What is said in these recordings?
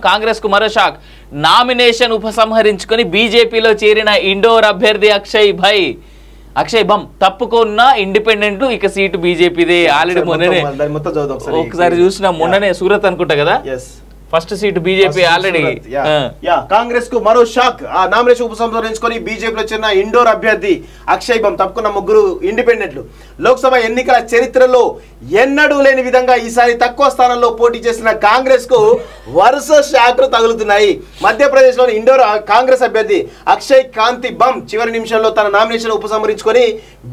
కాంగ్రెస్ కు మరో shock. Nomination ఉపసంహరించుకొని బీజేపీలో చేరిన ఇండోర్ అభ్యర్థి అక్షయ్ బమ్ తప్పుకున్న ఇండిపెండెంట్ ఇక సీటు బీజేపీదే. ఆల్రెడీ మొన్ననే ఒకసారి చూసిన మొన్ననే సూరత్ అనుకుంటా కదా first seat BJP already. Congress కు మరో షాక్. ఆ నామినేషన్ ఉపసంహరించుకొని బీజేపీలో చేరిన ఇండోర్ అభ్యర్థి అక్షయ్ బమ్ తప్పుకున్న ముగ్గురు ఇండిపెండెంట్లు. లోక్సభ ఎన్నికల చరిత్రలో ఎన్నడూ లేని విధంగా ఈసారి తక్కువ స్థానంలో పోటీ చేసిన కాంగ్రెస్ కు వరుస షాక్లు తగులుతున్నాయి. మధ్యప్రదేశ్ లోని ఇండోర్ కాంగ్రెస్ అభ్యర్థి అక్షయ్ కాంతి బమ్ చివరి నిమిషంలో తన నామినేషన్ ఉపసంహరించుకొని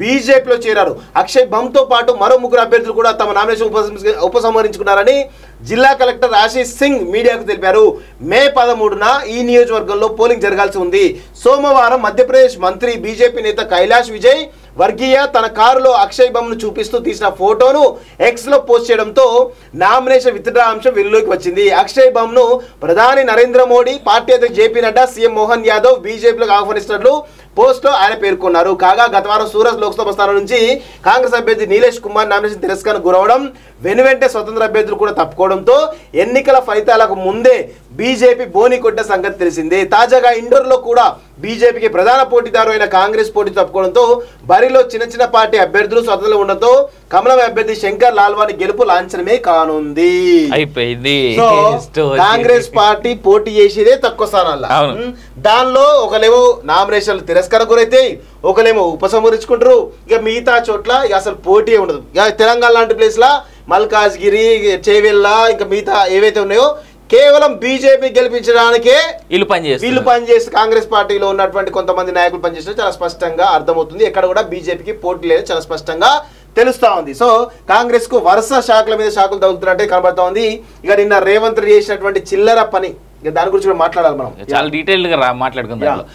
బీజేపీలో చేరారు. అక్షయ్ బమ్ తో పాటు మరో ముగ్గురు అభ్యర్థులు కూడా తమ నామినేషన్ ఉపసంహరించుకున్నారని జిల్లా కలెక్టర్ ఆశీష్ సింగ్ మీడియాకు తెలిపారు. మే 13న ఈ నియోజకవర్గంలో పోలింగ్ జరగాల్సి ఉంది. సోమవారం మధ్యప్రదేశ్ మంత్రి బీజేపీ నేత కైలాష్ విజయ్ వర్గీయ తన కారులో అక్షయ్ బమ్ ను చూపిస్తూ తీసిన ఫోటోను ఎక్స్ లో పోస్ట్ చేయడంతో నామినేషన్ విత్డ్రా అంశం వెలుగులోకి వచ్చింది. అక్షయ్ బమ్ ను ప్రధాని నరేంద్ర మోడీ, పార్టీ అధ్యక్షుడు జేపీ నడ్డా, సీఎం మోహన్ యాదవ్ బీజేపీలోకి ఆహ్వానిస్తున్నట్లు పోస్ట్ లో ఆయన పేర్కొన్నారు. కాగా గత వారం సూరత్ లోక్సభ స్థానం నుంచి కాంగ్రెస్ అభ్యర్థి నీలేష్ కుమార్ నామినేషన్ తిరస్కారం గురవడం, వెనువెంటే స్వతంత్ర అభ్యర్థులు కూడా తప్పుకోవడంతో ఎన్నికల ఫలితాలకు ముందే బీజేపీ బోని కొట్టే సంగతి తెలిసిందే. తాజాగా ఇండోర్ లో కూడా బీజేపీకి ప్రధాన పోటీదారు అయిన కాంగ్రెస్ పోటీ తప్పుకోవడంతో బరిలో చిన్న పార్టీ అభ్యర్థులు స్వతంత్రంగా ఉండడంతో కమలం అభ్యర్థి శంకర్ లాల్వాని గెలుపు లాంఛనమే కానుంది. కాంగ్రెస్ పార్టీ పోటీ చేసేదే తక్కువ స్థానాల్లో. దానిలో ఒకలేమో నామినేషన్లు తిరస్కారం గురైతే, ఒకలేమో ఉపసంహరించుకుంటారు. ఇక మిగతా చోట్ల అసలు పోటీ ఉండదు. ఇక తెలంగాణ లాంటి ప్లేస్ లా మల్కాజ్గిరి, చేవెళ్ళ, ఇంకా మిగతా ఏవైతే ఉన్నాయో కేవలం బీజేపీ గెలిపించడానికే వీళ్ళు పనిచేసి కాంగ్రెస్ పార్టీలో ఉన్నటువంటి కొంతమంది నాయకులు పనిచేసిన చాలా స్పష్టంగా అర్థమవుతుంది. ఎక్కడ కూడా బీజేపీకి పోటీ లేదు, చాలా స్పష్టంగా తెలుస్తా ఉంది. సో కాంగ్రెస్ కు వరుస షాకుల మీద షాకులు తగులుతున్నట్టే కనబడతా ఉంది. ఇక నిన్న రేవంత్ రెడ్డి చేసినటువంటి చిల్లర పని, దాని గురించి కూడా మాట్లాడాలి మనం. చాలా డీటెయిల్ గా మాట్లాడుకుందాం.